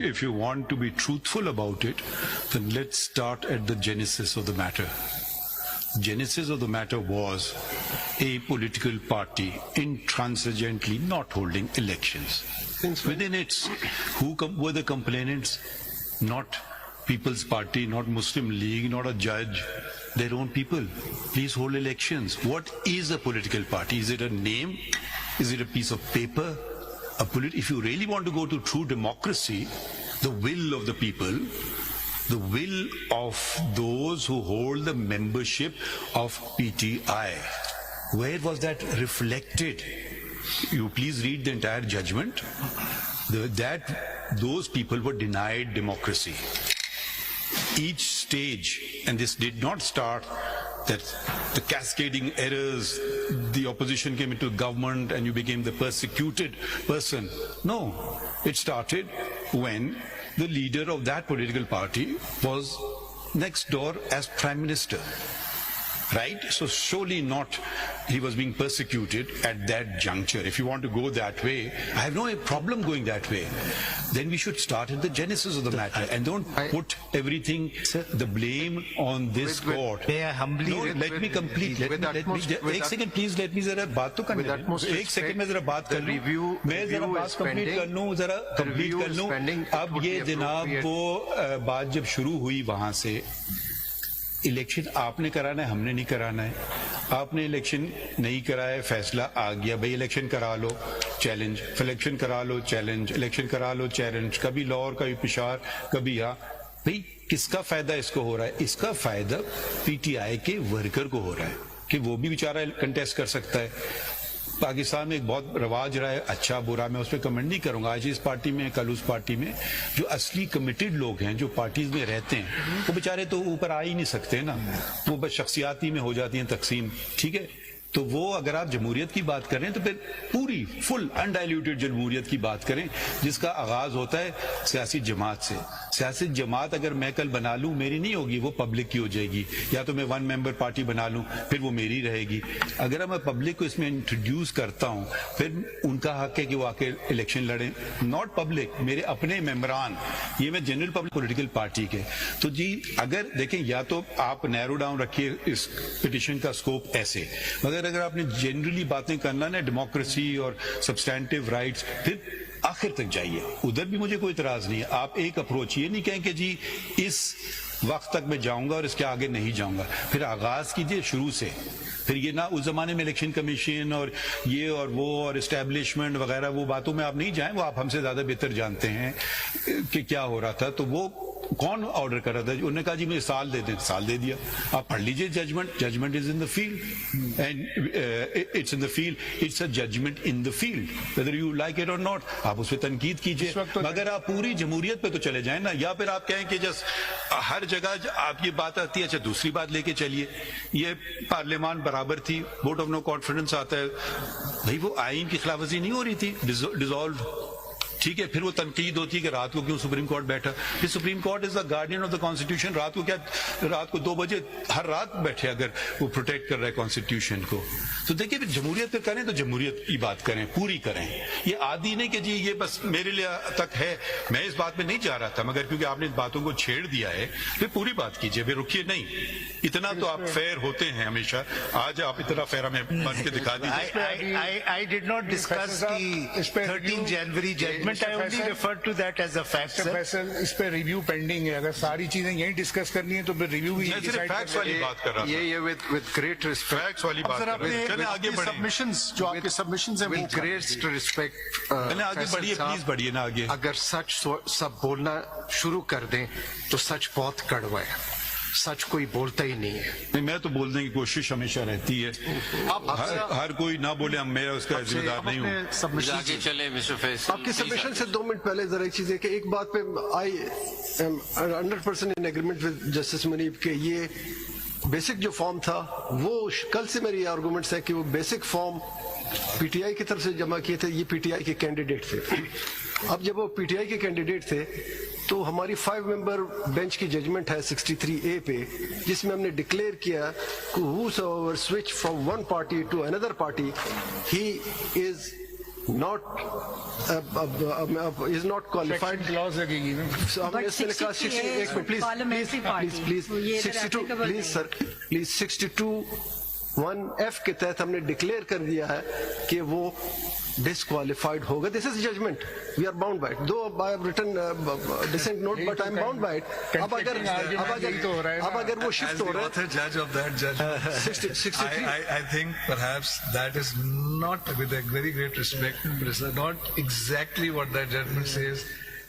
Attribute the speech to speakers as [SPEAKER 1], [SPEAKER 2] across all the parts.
[SPEAKER 1] If you want to be truthful about it, then let's start at the genesis of the matter. Genesis of the matter was a political party intransigently not holding elections. Within it, who were the complainants? Not People's Party, not Muslim League, not a judge, their own people. Please hold elections. What is a political party? Is it a name? Is it a piece of paper? If you really want to go to true democracy, the will of the people, the will of those who hold the membership of PTI, where was that reflected? You please read the entire judgment. Those people were denied democracy. Each stage, and this did not start that the cascading errors, the opposition came into government and you became the persecuted person. No, it started when the leader of that political party was next door as prime minister. Right? So surely not he was being persecuted at that juncture. If you want to go that way, I have no problem going that way. Then we should start at the genesis of the matter and don't put everything, the blame on this court.
[SPEAKER 2] May I humbly...
[SPEAKER 1] No, let me complete. एक second, please let me जरा बात तो करने दो. एक second में जरा बात कर लूँ. मैं जरा बात complete कर लूँ, जरा complete कर लूँ. अब ये जनाब वो बात जब शुरू हुई वहाँ से, इलेक्शन आपने कराना है, हमने नहीं कराना है. आपने इलेक्शन नहीं कराया, फैसला आ गया, भाई इलेक्शन करा लो, चैलेंज, इलेक्शन करा लो, चैलेंज, इलेक्शन करा लो, चैलेंज, कभी लाहौर, कभी पिशावर, कभी यहाँ. भाई किसका फायदा इसको हो रहा है? इसका फायदा पीटीआई के वर्कर को हो रहा है कि वो भी बेचारा कंटेस्ट कर सकता है. पाकिस्तान में एक बहुत रवाज रहा है, अच्छा बुरा, मैं उस पर कमेंट नहीं करूंगा. आज इस पार्टी में, कल उस पार्टी में, जो असली कमिटेड लोग हैं, जो पार्टीज में रहते हैं, वो बेचारे तो ऊपर आ ही नहीं सकते ना. वो बस शख्सियाती में हो जाती हैं तकसीम. ठीक है, तो वो अगर आप जमहूरियत की बात करें तो फिर पूरी फुल अनडाइल्यूटेड जमहूरियत की बात करें, जिसका आगाज होता है सियासी जमात से. सियासी जमात अगर मैं कल बना लूं, मेरी नहीं होगी, वो पब्लिक की हो जाएगी. या तो मैं वन मेंबर पार्टी बना लूं, फिर वो मेरी रहेगी. अगर मैं पब्लिक को इसमें इंट्रोड्यूस करता हूं, फिर उनका हक है कि वो आके इलेक्शन लड़ें. नॉट पब्लिक, मेरे अपने मेंबरान, ये मैं जनरल पब्लिक पॉलिटिकल पार्टी के. तो जी अगर देखें, या तो आप नैरो डाउन रखिए इस पिटिशन का स्कोप ऐसे, मगर अगर आपने जनरली बातें करना ना डेमोक्रेसी और सब्सटैंटिव राइट्स, फिर आखिर तक जाइए. उधर भी मुझे कोई इतराज नहीं है. आप एक अप्रोच, ये नहीं कहें कि जी इस वक्त तक मैं जाऊंगा और इसके आगे नहीं जाऊंगा. फिर आगाज कीजिए शुरू से. फिर ये ना उस जमाने में इलेक्शन कमीशन और ये और वो और एस्टेब्लिशमेंट वगैरह, वो बातों में आप नहीं जाएं. वो आप हमसे ज्यादा बेहतर जानते हैं कि क्या हो रहा था. तो वो कौन ऑर्डर कर रहा था? उन्होंने कहा जी मुझे साल दे दें, साल दे दिया. आप पढ़ लीजिए judgment. Judgment is in the field and it's in the field. It's a judgment in the field, whether you like it or not. आप उस पर तनकीद कीजिए, मगर आप पूरी जमहूरियत पे तो चले जाएं ना. या फिर आप कहें कि जस्ट हर जगह आप ये बात आती है, अच्छा दूसरी बात लेके चलिए. ये पार्लियामान बराबर थी, वोट ऑफ नो कॉन्फिडेंस आता है. भाई वो आइन की खिलाफवर्जी नहीं हो रही थी, डिसॉल्व. ठीक है, फिर वो तनकीद होती है कि रात को क्यों सुप्रीम कोर्ट बैठा. फिर supreme court is the guardian of the constitution. रात को क्या, रात को 2 बजे हर रात बैठे अगर वो प्रोटेक्ट कर रहा है कॉन्स्टिट्यूशन को. तो देखिए, फिर जमहूरियत पे करें तो जमहूरियत की बात करें, पूरी करें. ये आदि नहीं कि जी ये बस मेरे लिए तक है. मैं इस बात में नहीं जा रहा था, मगर क्योंकि आपने इस बातों को छेड़ दिया है, फिर पूरी बात कीजिए. फिर रुकिए नहीं. इतना तो आप फेयर होते हैं हमेशा. आज आप इतना फेयर हमें बन के दिखा दीजिए.
[SPEAKER 2] I did not discuss the 13 January judgment. I only referred to that as a fact, sir.
[SPEAKER 3] Faisal इस पे रिव्यू पेंडिंग है. अगर सारी चीजें यहीं डिस्कस करनी है तो फिर रिव्यू भी यहीं डिसाइड
[SPEAKER 1] फैक्ट्स वाली बात कर रहा था.
[SPEAKER 4] ये with great respect.
[SPEAKER 1] फैक्ट्स वाली बात कर रहे हैं. चलें आगे बढ़ें.
[SPEAKER 5] सबमिशंस जो आपके सबमिशंस हैं,
[SPEAKER 4] With great respect.
[SPEAKER 1] चलें आगे बढ़िए, प्लीज बढ़िए ना आगे.
[SPEAKER 4] अगर सच सब बोलना शुरू कर दें तो सच बहुत कड़वा है. सच कोई बोलता ही नहीं है.
[SPEAKER 1] नहीं, मैं तो बोलने की कोशिश हमेशा रहती है. हर कोई ना बोले, हम मेरा उसका जिम्मेदार नहीं हूँ.
[SPEAKER 5] आगे चले मिस्टर फैसल.
[SPEAKER 6] आपके सबमिशन से 2 मिनट पहले जरा एक चीज है कि एक बात पे I am 100% in agreement with justice Munib के ये बेसिक जो फॉर्म था, वो कल से मेरी आर्गूमेंट्स है कि वो बेसिक फॉर्म पीटीआई की तरफ से जमा किए थे. ये पीटीआई के कैंडिडेट थे. अब जब वो पीटीआई के कैंडिडेट थे तो हमारी 5 मेंबर बेंच की जजमेंट है 63A पे, जिसमें हमने डिक्लेयर किया कि whosoever switch from one party to another party, he is not is not qualified.
[SPEAKER 3] Clause लगेगी ना.
[SPEAKER 6] So, हमने इसमें लिखा 60 please 62 please sir please 62(1)(f) के तहत हमने डिक्लेयर कर दिया है कि वो disqualified होगा. This is judgment. We are bound by it. Though I have written dissent note, but I am bound by it. अब अगर वो shift हो रहा है.
[SPEAKER 7] Author judge of that judgment.
[SPEAKER 6] 63.
[SPEAKER 7] I think perhaps that is not, with a very great respect, not exactly what that judgment says.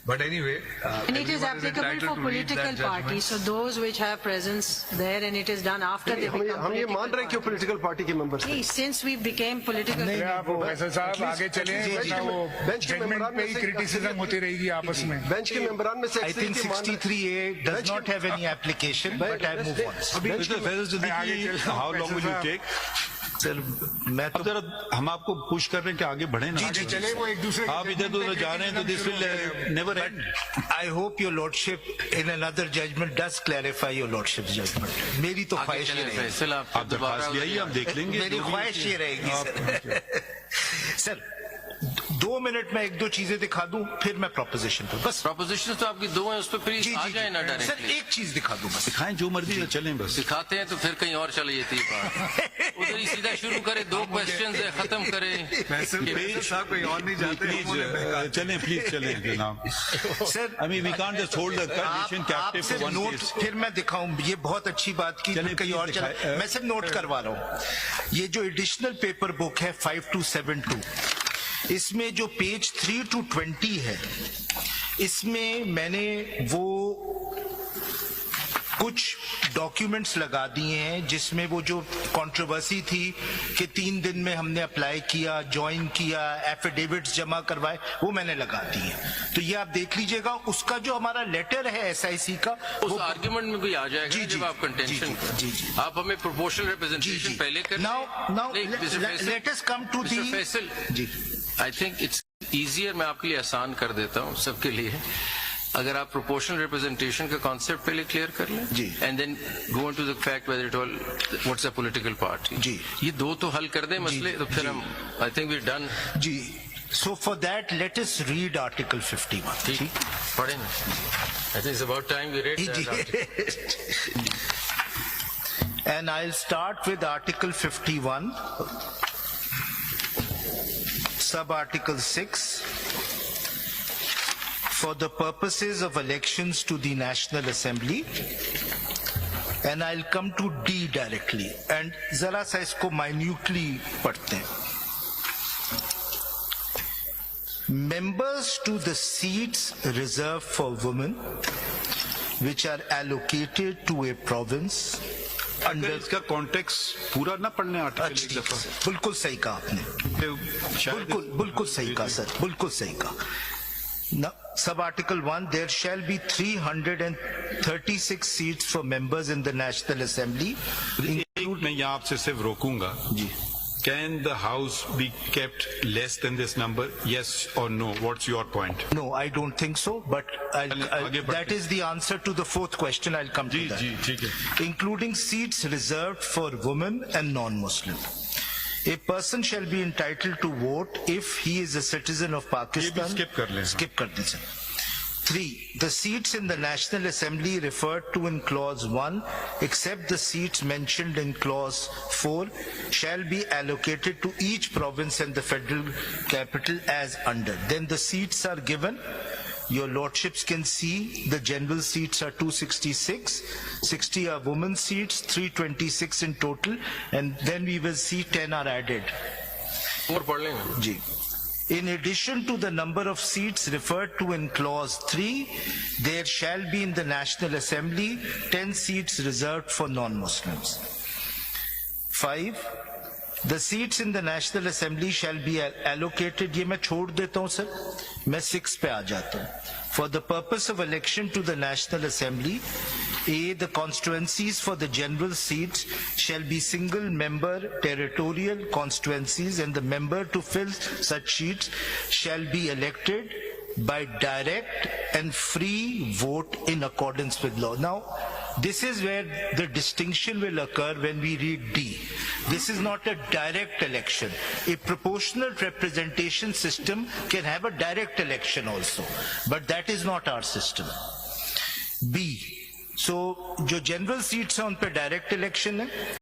[SPEAKER 7] But anyway,
[SPEAKER 8] and it is applicable for political parties. So those which have presence there, and it is done after they become
[SPEAKER 6] हम ये मान रहे हैं कि वो political party के members हैं.
[SPEAKER 8] Since we became political,
[SPEAKER 3] आप वैसे साहब आगे चले वरना वो जजमेंट पे ही क्रिटिसिज्म होती रहेगी आपस में.
[SPEAKER 6] बेंच के मेंबरान में से
[SPEAKER 2] I think 63A does not have any application, but I move on.
[SPEAKER 1] Mr. Faisal Siddiqui, how long will you take?
[SPEAKER 2] Sir मैं
[SPEAKER 1] अब जरा हम आपको पुश कर रहे हैं कि आगे बढ़े ना.
[SPEAKER 3] आगे चले वो एक दूसरे
[SPEAKER 1] आप इधर उधर जा रहे हैं तो this will never and.
[SPEAKER 2] I hope your lordship in another judgment does clarify your lordship's judgment. मेरी तो ख्वाहिश ये रहेगी.
[SPEAKER 5] फैसल
[SPEAKER 1] आप दरख्वास्त ले आइए, हम देख लेंगे.
[SPEAKER 2] मेरी ख्वाहिश ये रहेगी सर. 2 मिनट में 1-2 चीजें दिखा दूं, फिर मैं प्रोपोजिशन पर. बस
[SPEAKER 5] प्रोपोजिशन तो आपकी 2 हैं, उस पर प्लीज आ जाए ना
[SPEAKER 2] सर
[SPEAKER 5] डायरेक्टली.
[SPEAKER 2] एक चीज दिखा दूं बस.
[SPEAKER 1] दिखाएं जो मर्जी है, चलें बस.
[SPEAKER 5] दिखाते हैं तो फिर कहीं और चले जाती है बात. उधर ही सीधा शुरू करे, 2 क्वेश्चन है, खत्म करे.
[SPEAKER 7] साहब कहीं और नहीं जाते.
[SPEAKER 1] चलें प्लीज चलें जनाब.
[SPEAKER 2] Sir
[SPEAKER 1] I mean we can't just hold the nation captive for one
[SPEAKER 2] note
[SPEAKER 1] case.
[SPEAKER 2] फिर मैं दिखाऊं. ये बहुत अच्छी बात की.
[SPEAKER 1] चलिए,
[SPEAKER 2] कहीं और चला.
[SPEAKER 1] दिखाएं.
[SPEAKER 2] मैं सिर्फ नोट करवा रहा हूं. ये जो एडिशनल पेपर बुक है 5272, इसमें जो पेज 3 to 20 है, इसमें मैंने वो कुछ डॉक्यूमेंट्स लगा दिए हैं जिसमें वो जो कंट्रोवर्सी थी कि 3 दिन में हमने अप्लाई किया, ज्वाइन किया, एफिडेविट्स जमा करवाए, वो मैंने लगा दिए. तो ये आप देख लीजिएगा. उसका जो हमारा लेटर है SIC का,
[SPEAKER 5] उस आर्ग्यूमेंट में भी आ जाएगा जब आप कंटेंशन. आप हमें प्रोपोर्शनल रिप्रेजेंटेशन पहले कर.
[SPEAKER 2] Now let us come to the
[SPEAKER 5] Faisal
[SPEAKER 2] ji.
[SPEAKER 5] I think it's easier, मैं आपके लिए आसान कर देता हूँ सबके लिए. अगर आप प्रोपोर्शनल रिप्रेजेंटेशन का कॉन्सेप्ट पहले क्लियर कर लें
[SPEAKER 2] जी,
[SPEAKER 5] and then go into the fact whether it all what's a political party
[SPEAKER 2] जी,
[SPEAKER 5] ये 2 तो हल कर दें मसले, तो फिर हम आई थिंक वी डन
[SPEAKER 2] जी. So for that, let us read Article 51.
[SPEAKER 5] ठीक पढ़ें. I think it's about time we read that article.
[SPEAKER 2] And I'll start with Article 51, Sub-Article 6. For the purposes of elections to the National Assembly, and I'll come to D directly, and zara sa isko minutely padhte hain. Members to the seats reserved for women which are allocated to a province
[SPEAKER 1] अगर इसका context पूरा ना पढ़ने article एक दफा.
[SPEAKER 2] बिल्कुल सही कहा आपने. बिल्कुल सही कहा सर. बिल्कुल सही कहा. Sub Article 1, there shall be 336 seats for members in the National Assembly.
[SPEAKER 1] मैं यहाँ आपसे सिर्फ रोकूंगा जी. Can the house be kept less than this number? Yes or no? What's your point?
[SPEAKER 2] No, I don't think so, but that is the answer to the 4th question. I'll come to that.
[SPEAKER 1] जी, ठीक है.
[SPEAKER 2] Including seats reserved for women and non-Muslim. A person shall be entitled to vote if he is a citizen of Pakistan.
[SPEAKER 1] skip kar leं.
[SPEAKER 2] Skip kar दें sir. 3. The seats in the National Assembly referred to in Clause 1, except the seats mentioned in Clause 4, shall be allocated to each province and the federal capital as under. Then the seats are given. Your lordships can see the general seats are 266, 60 are women's seats, 326 in total, and then we will see 10 are added.
[SPEAKER 5] और पढ़ लेंगे
[SPEAKER 2] जी. In addition to the number of seats referred to in Clause 3, there shall be in the National Assembly 10 seats reserved for non-Muslims. 5. The seats in the National Assembly shall be allocated. ये मैं छोड़ देता हूँ sir, मैं 6 पे आ जाता हूँ. For the purpose of election to the National Assembly, A, the constituencies for the general seats shall be single-member territorial constituencies, and the member to fill such seats shall be elected by direct and free vote in accordance with law. Now, This is where the distinction will occur when we read D. This is not a direct election. A proportional representation system can have a direct election also, but that is not our system. B. So, जो general seats हैं उन पे direct election है.